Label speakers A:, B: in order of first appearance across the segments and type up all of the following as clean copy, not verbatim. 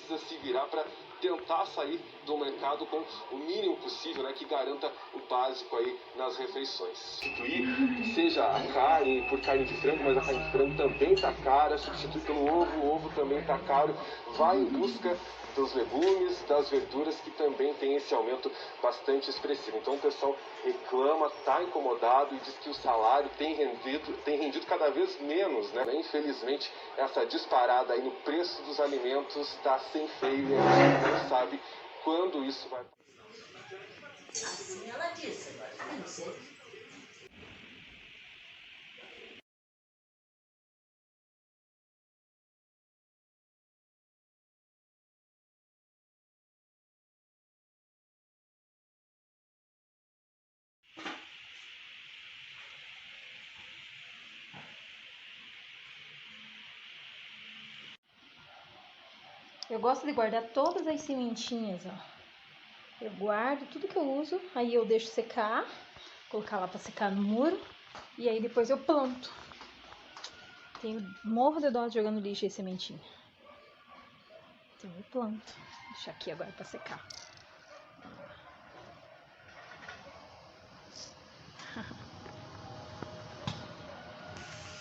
A: precisa se virar para tentar sair do mercado com o mínimo possível, né, que garanta o básico aí nas refeições. Substituir, seja a carne por carne de frango, mas a carne de frango também está cara, substituir pelo ovo, o ovo também está caro, vai em busca dos legumes, das verduras, que também tem esse aumento bastante expressivo. Então o pessoal reclama, está incomodado e diz que o salário tem rendido cada vez menos, né? Infelizmente, essa disparada aí no preço dos alimentos está sem freio e a gente não sabe quando isso vai...
B: Assim ela disse, agora eu não sei.
C: Eu gosto de guardar todas as sementinhas, ó. Eu guardo tudo que eu uso, aí eu deixo secar, colocar lá pra secar no muro, e aí depois eu planto. Tenho morro de dó de jogar no lixo as sementinhas. Então eu planto. Vou deixar aqui agora pra secar.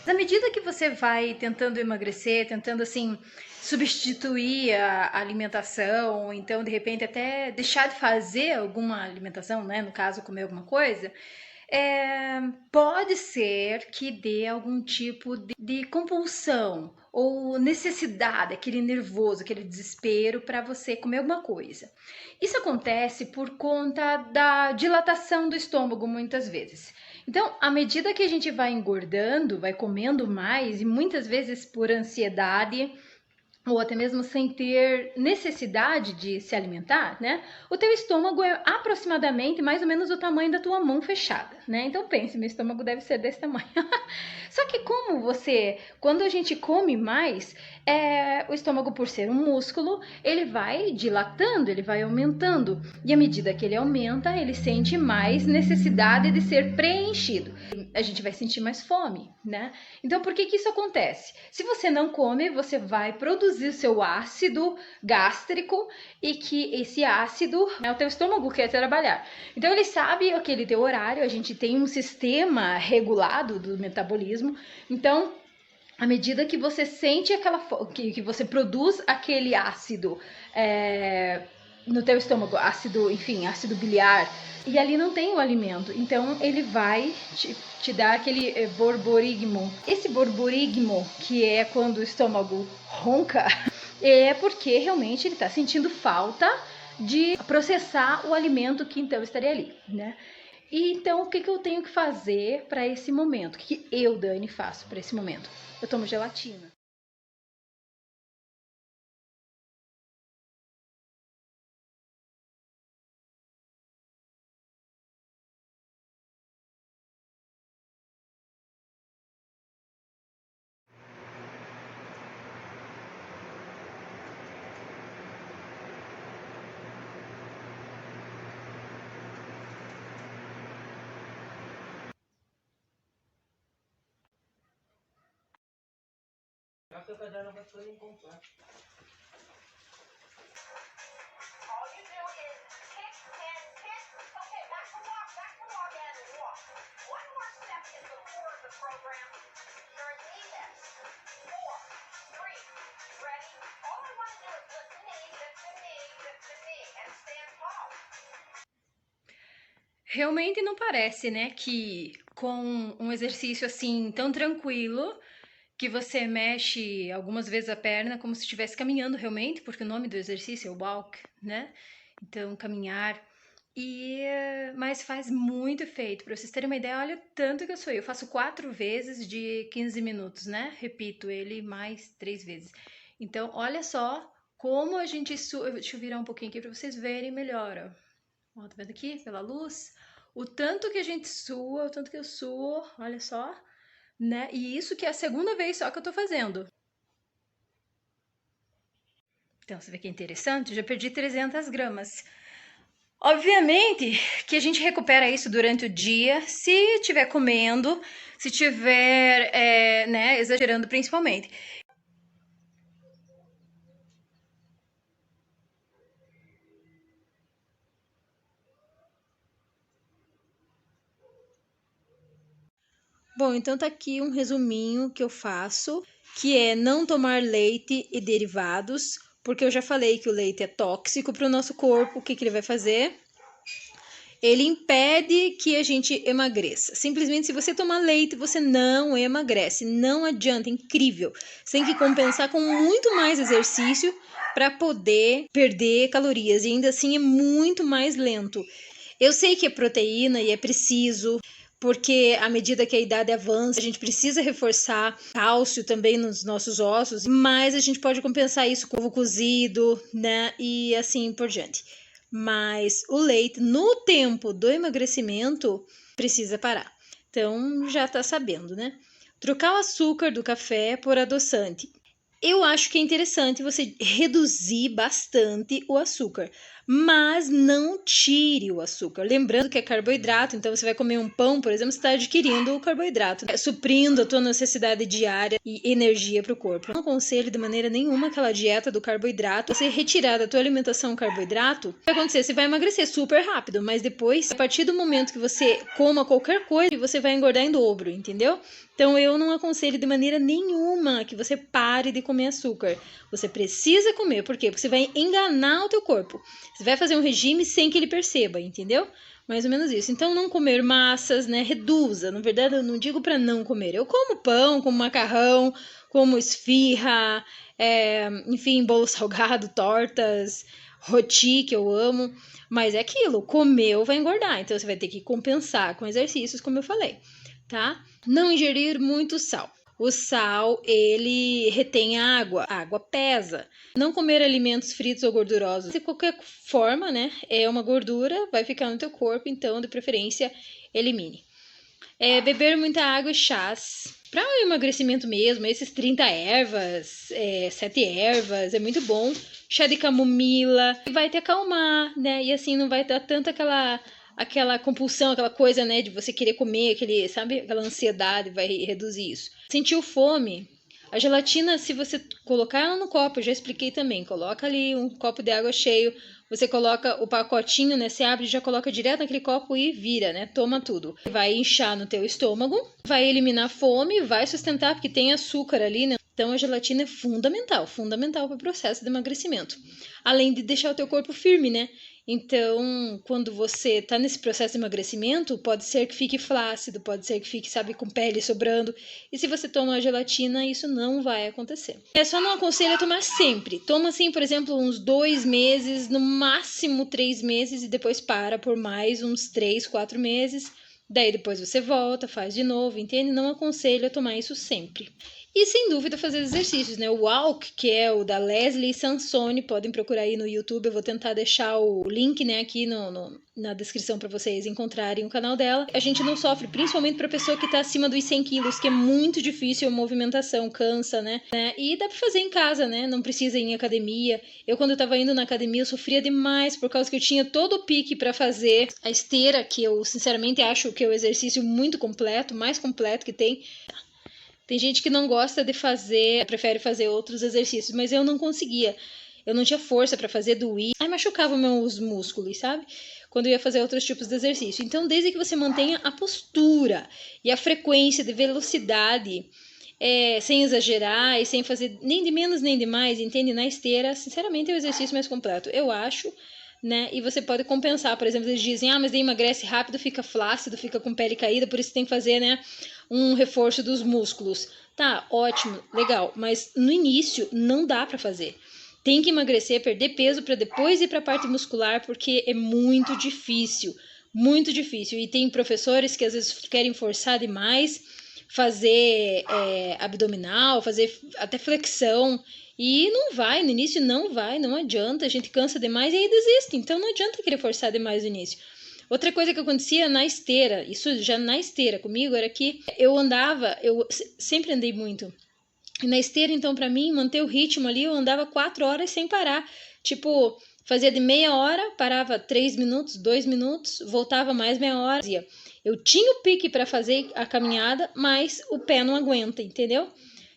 C: À medida que você vai tentando emagrecer, tentando assim substituir a alimentação, ou então de repente até deixar de fazer alguma alimentação, né? No caso, comer alguma coisa, pode ser que dê algum tipo de compulsão ou necessidade, aquele nervoso, aquele desespero para você comer alguma coisa. Isso acontece por conta da dilatação do estômago, muitas vezes. Então, à medida que a gente vai engordando, vai comendo mais, e muitas vezes por ansiedade, ou até mesmo sem ter necessidade de se alimentar, né? O teu estômago é aproximadamente mais ou menos o tamanho da tua mão fechada, né? Então pense, meu estômago deve ser desse tamanho. Só que quando a gente come mais, o estômago, por ser um músculo, ele vai dilatando, ele vai aumentando. E à medida que ele aumenta, ele sente mais necessidade de ser preenchido. A gente vai sentir mais fome, né? Então, por que isso acontece? Se você não come, você vai produzir seu ácido gástrico, e que esse ácido, o teu estômago quer trabalhar. Então, ele sabe aquele teu horário, a gente tem um sistema regulado do metabolismo. Então, à medida que você sente que você produz aquele ácido no teu estômago, ácido biliar, e ali não tem o alimento, então ele vai te dar aquele borborigmo. Esse borborigmo, que é quando o estômago ronca, é porque realmente ele está sentindo falta de processar o alimento que então estaria ali, né? E então, o que eu tenho que fazer para esse momento? O que eu, Dani, faço para esse momento? Eu tomo gelatina. Realmente não parece, né, que com um exercício assim tão tranquilo, que você mexe algumas vezes a perna como se estivesse caminhando realmente, porque o nome do exercício é walk, né? Então, caminhar. Mas faz muito efeito. Para vocês terem uma ideia, olha o tanto que eu sou. Eu faço 4 vezes de 15 minutos, né? Repito ele mais 3 vezes. Então, olha só como a gente sua. Deixa eu virar um pouquinho aqui para vocês verem melhor, ó. Ó, tá vendo aqui pela luz? O tanto que a gente sua, o tanto que eu suo, olha só, né? E isso que é a segunda vez só que eu tô fazendo. Então, você vê que é interessante? Eu já perdi 300 gramas. Obviamente que a gente recupera isso durante o dia, se estiver comendo, se estiver, né, exagerando principalmente. Bom, então tá aqui um resuminho que eu faço, que é não tomar leite e derivados, porque eu já falei que o leite é tóxico para o nosso corpo. O que ele vai fazer? Ele impede que a gente emagreça. Simplesmente, se você tomar leite, você não emagrece. Não adianta, é incrível. Você tem que compensar com muito mais exercício para poder perder calorias. E ainda assim é muito mais lento. Eu sei que é proteína e é preciso, porque à medida que a idade avança, a gente precisa reforçar cálcio também nos nossos ossos, mas a gente pode compensar isso com ovo cozido, né? E assim por diante. Mas o leite, no tempo do emagrecimento, precisa parar. Então, já tá sabendo, né? Trocar o açúcar do café por adoçante. Eu acho que é interessante você reduzir bastante o açúcar, mas não tire o açúcar. Lembrando que é carboidrato, então você vai comer um pão, por exemplo, você está adquirindo o carboidrato, né? Suprindo a tua necessidade diária e energia para o corpo. Eu não aconselho de maneira nenhuma aquela dieta do carboidrato. Você retirar da tua alimentação o carboidrato, o que vai acontecer? Você vai emagrecer super rápido, mas depois, a partir do momento que você coma qualquer coisa, você vai engordar em dobro, entendeu? Então eu não aconselho de maneira nenhuma que você pare de comer açúcar. Você precisa comer, por quê? Porque você vai enganar o teu corpo. Você vai fazer um regime sem que ele perceba, entendeu? Mais ou menos isso. Então não comer massas, né? Reduza. Na verdade, eu não digo para não comer. Eu como pão, como macarrão, como esfirra, enfim, bolo salgado, tortas, roti, que eu amo. Mas é aquilo, comeu vai engordar. Então você vai ter que compensar com exercícios, como eu falei, tá? Não ingerir muito sal. O sal, ele retém água, a água pesa. Não comer alimentos fritos ou gordurosos. De qualquer forma, né, é uma gordura, vai ficar no teu corpo, então, de preferência, elimine. Beber muita água e chás. Para o emagrecimento mesmo, esses 30 ervas, 7 ervas, é muito bom. Chá de camomila, vai te acalmar, né? E assim não vai dar tanto aquela compulsão, aquela coisa, né, de você querer comer, sabe, aquela ansiedade, vai reduzir isso. Sentiu fome? A gelatina, se você colocar ela no copo, eu já expliquei também, coloca ali um copo de água cheio, você coloca o pacotinho, né, você abre e já coloca direto naquele copo e vira, né, toma tudo. Vai inchar no teu estômago, vai eliminar a fome, vai sustentar, porque tem açúcar ali, né. Então a gelatina é fundamental para o processo de emagrecimento. Além de deixar o teu corpo firme, né? Então, quando você está nesse processo de emagrecimento, pode ser que fique flácido, pode ser que fique, sabe, com pele sobrando. E se você toma a gelatina, isso não vai acontecer. Só não aconselho a tomar sempre. Toma assim, por exemplo, uns 2 meses, no máximo 3 meses, e depois para por mais uns 3, 4 meses. Daí depois você volta, faz de novo, entende? Não aconselho a tomar isso sempre. E sem dúvida fazer exercícios, né? O Walk, que é o da Leslie Sansone, podem procurar aí no YouTube. Eu vou tentar deixar o link, né, aqui na descrição para vocês encontrarem o canal dela. A gente não sofre, principalmente para pessoa que tá acima dos 100 quilos, que é muito difícil a movimentação, cansa, né? E dá para fazer em casa, né? Não precisa ir em academia. Eu, quando eu tava indo na academia, eu sofria demais por causa que eu tinha todo o pique para fazer a esteira, que eu sinceramente acho que é o exercício muito completo, mais completo que tem. Tem gente que não gosta de fazer, prefere fazer outros exercícios, mas eu não conseguia. Eu não tinha força para fazer, doía. Aí machucava meus músculos, sabe? Quando eu ia fazer outros tipos de exercício. Então, desde que você mantenha a postura e a frequência de velocidade, sem exagerar e sem fazer nem de menos nem de mais, entende? Na esteira, sinceramente, é o exercício mais completo, eu acho, né? E você pode compensar, por exemplo, eles dizem, mas daí emagrece rápido, fica flácido, fica com pele caída, por isso tem que fazer, né, um reforço dos músculos. Tá, ótimo, legal, mas no início não dá para fazer. Tem que emagrecer, perder peso para depois ir para a parte muscular, porque é muito difícil, muito difícil. E tem professores que às vezes querem forçar demais, fazer abdominal, fazer até flexão, e não vai, no início não vai, não adianta, a gente cansa demais e aí desiste, então não adianta querer forçar demais no início. Outra coisa que acontecia na esteira, isso já na esteira comigo, era que eu sempre andei muito, e na esteira, então, para mim, manter o ritmo ali, eu andava 4 horas sem parar, tipo, fazia de meia hora, parava 3 minutos, 2 minutos, voltava mais meia hora, eu tinha o pique para fazer a caminhada, mas o pé não aguenta, entendeu?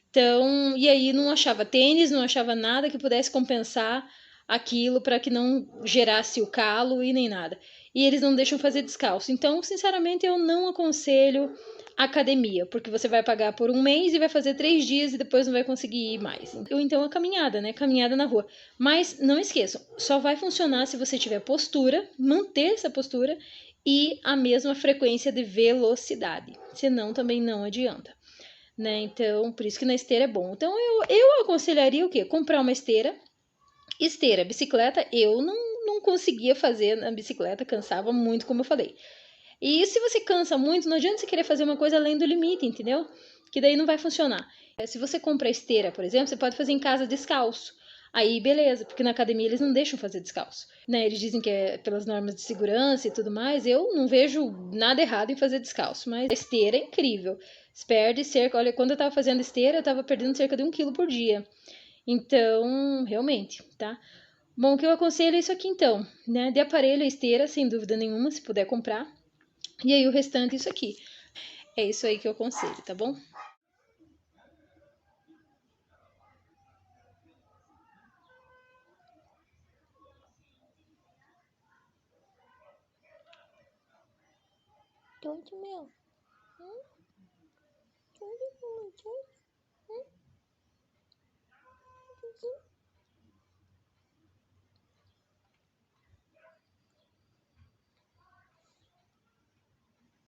C: Então, e aí não achava tênis, não achava nada que pudesse compensar aquilo para que não gerasse o calo e nem nada. E eles não deixam fazer descalço. Então, sinceramente, eu não aconselho academia, porque você vai pagar por um mês e vai fazer 3 dias e depois não vai conseguir ir mais. Ou então a caminhada, né? Caminhada na rua. Mas não esqueçam, só vai funcionar se você tiver postura, manter essa postura e a mesma frequência de velocidade. Senão também não adianta. Né? Então, por isso que na esteira é bom. Então, eu aconselharia o quê? Comprar uma esteira. Esteira, bicicleta, eu não conseguia fazer na bicicleta, cansava muito, como eu falei. E se você cansa muito, não adianta você querer fazer uma coisa além do limite, entendeu? Que daí não vai funcionar. Se você compra esteira, por exemplo, você pode fazer em casa descalço. Aí, beleza, porque na academia eles não deixam fazer descalço. Né? Eles dizem que é pelas normas de segurança e tudo mais. Eu não vejo nada errado em fazer descalço, mas a esteira é incrível. Você perde cerca. Olha, quando eu tava fazendo esteira, eu tava perdendo cerca de 1 quilo por dia. Então, realmente, tá? Bom, o que eu aconselho é isso aqui então, né? De aparelho, a esteira, sem dúvida nenhuma, se puder comprar. E aí o restante, isso aqui. É isso aí que eu aconselho, tá bom? Tonto meu. Tonto, mamãe, tonto.